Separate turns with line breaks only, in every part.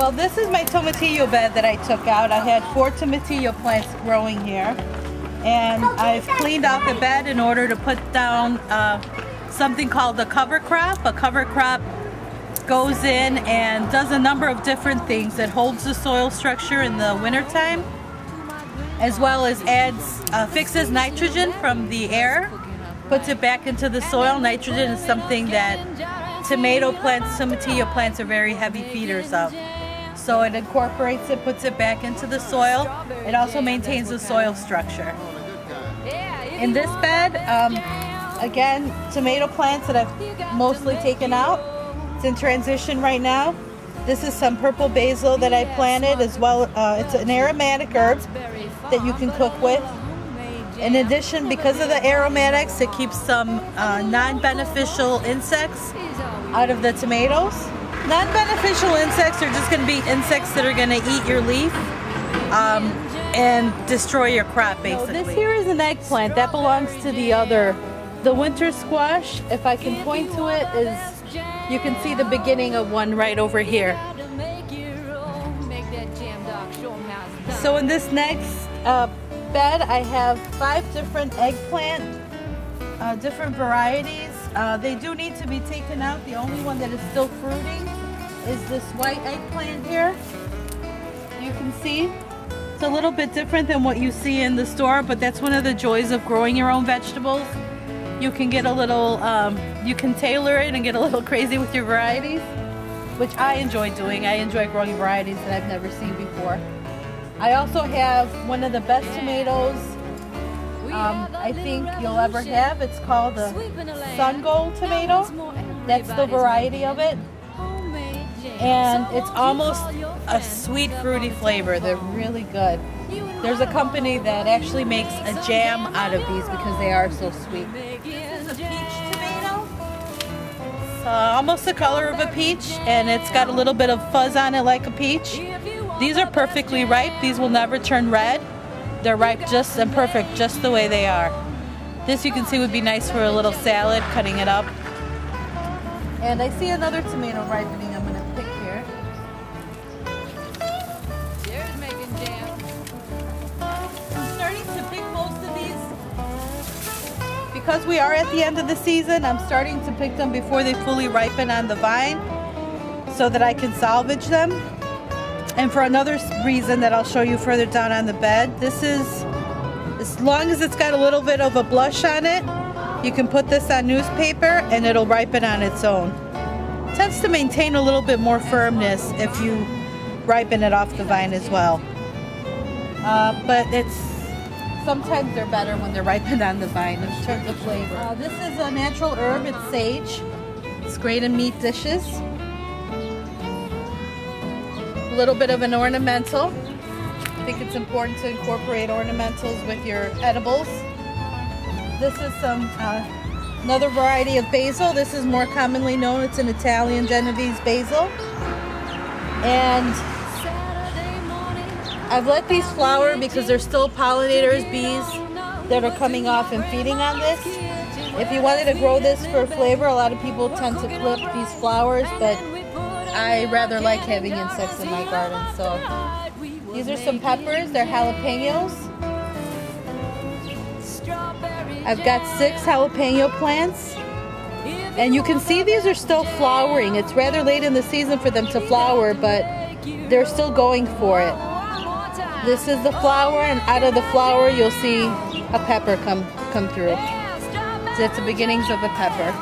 Well, this is my tomatillo bed that I took out. I had 4 tomatillo plants growing here. And I've cleaned out the bed in order to put down something called a cover crop. A cover crop goes in and does a number of different things. It holds the soil structure in the wintertime, as well as fixes nitrogen from the air, puts it back into the soil. Nitrogen is something that tomato plants, tomatillo plants are very heavy feeders of. So it incorporates it, puts it back into the soil. It also maintains the soil structure. In this bed, again, tomato plants that I've mostly taken out. It's in transition right now. This is some purple basil that I planted as well. It's an aromatic herb that you can cook with. In addition, because of the aromatics, it keeps some non-beneficial insects out of the tomatoes. Non-beneficial insects are just going to be insects that are going to eat your leaf and destroy your crop, basically. So this here is an eggplant. That belongs to the winter squash. If I can point to it, you can see the beginning of one right over here. So in this next bed, I have 5 different eggplant, different varieties. They do need to be taken out. The only one that is still fruiting is this white eggplant here. You can see it's a little bit different than what you see in the store, but that's one of the joys of growing your own vegetables. You can get a little, you can tailor it and get a little crazy with your varieties, which I enjoy doing. I enjoy growing varieties that I've never seen before. I also have one of the best tomatoes I think you'll ever have. It's called the Sun Gold tomato. That's the variety of it. And it's almost a sweet fruity flavor. They're really good. There's a company that actually makes a jam out of these because they are so sweet. This is a peach tomato. It's almost the color of a peach, and it's got a little bit of fuzz on it like a peach. These are perfectly ripe. These will never turn red. They're ripe just and perfect just the way they are. This you can see would be nice for a little salad, cutting it up. And I see another tomato ripening I'm going to pick here.
There's making jam.
I'm starting to pick most of these. Because we are at the end of the season, I'm starting to pick them before they fully ripen on the vine so that I can salvage them. And for another reason that I'll show you further down on the bed, this is, as long as it's got a little bit of a blush on it, you can put this on newspaper and it'll ripen on its own. It tends to maintain a little bit more firmness if you ripen it off the vine as well. But sometimes they're better when they're ripened on the vine in terms of flavor. This is a natural herb, it's sage. It's great in meat dishes. A little bit of an ornamental. I think it's important to incorporate ornamentals with your edibles. This is another variety of basil. This is more commonly known. It's an Italian Genovese basil. And I've let these flower because there's still pollinators, bees, that are coming off and feeding on this. If you wanted to grow this for flavor, a lot of people tend to clip these flowers, but I rather like having insects in my garden. So these are some peppers. They're jalapenos. I've got 6 jalapeno plants. And you can see these are still flowering. It's rather late in the season for them to flower, but they're still going for it. This is the flower, and out of the flower you'll see a pepper come through. So it's the beginnings of the pepper.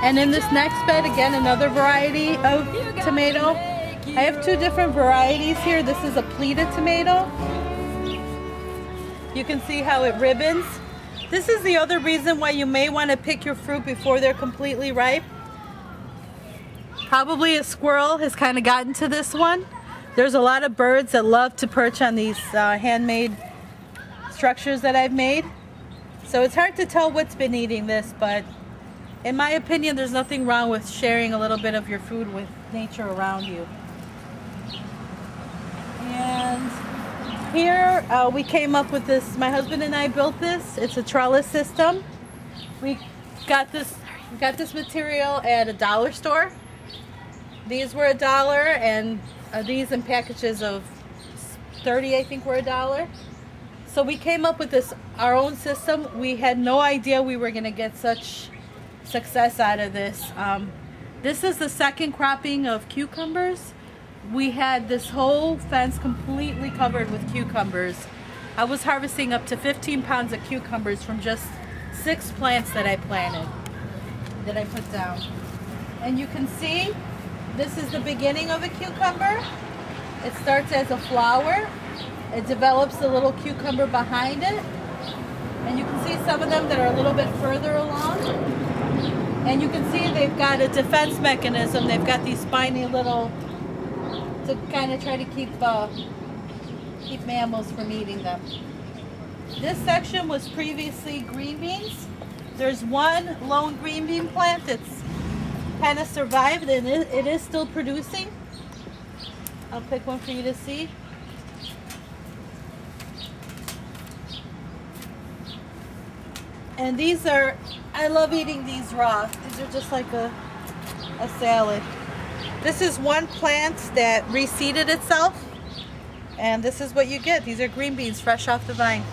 And in this next bed, again, another variety of tomato. I have 2 different varieties here. This is a pleated tomato. You can see how it ribbons. This is the other reason why you may want to pick your fruit before they're completely ripe. Probably a squirrel has kind of gotten to this one. There's a lot of birds that love to perch on these handmade structures that I've made. So it's hard to tell what's been eating this, but in my opinion, there's nothing wrong with sharing a little bit of your food with nature around you. And here we came up with this, my husband and I built this. It's a trellis system. We got this material at a dollar store. These were $1, and these in packages of 30, I think, were $1. So we came up with our own system. We had no idea we were gonna get such success out of this. This is the second cropping of cucumbers. We had this whole fence completely covered with cucumbers. I was harvesting up to 15 pounds of cucumbers from just 6 plants that I planted, that I put down. And you can see, this is the beginning of a cucumber. It starts as a flower. It develops a little cucumber behind it. And you can see some of them that are a little bit further along. And you can see they've got a defense mechanism. They've got these spiny little, to kind of try to keep mammals from eating them. This section was previously green beans. There's one lone green bean plant that's kind of survived, and it is still producing. I'll pick one for you to see. And these are, I love eating these raw. These are just like a salad. This is one plant that reseeded itself, and this is what you get. These are green beans fresh off the vine.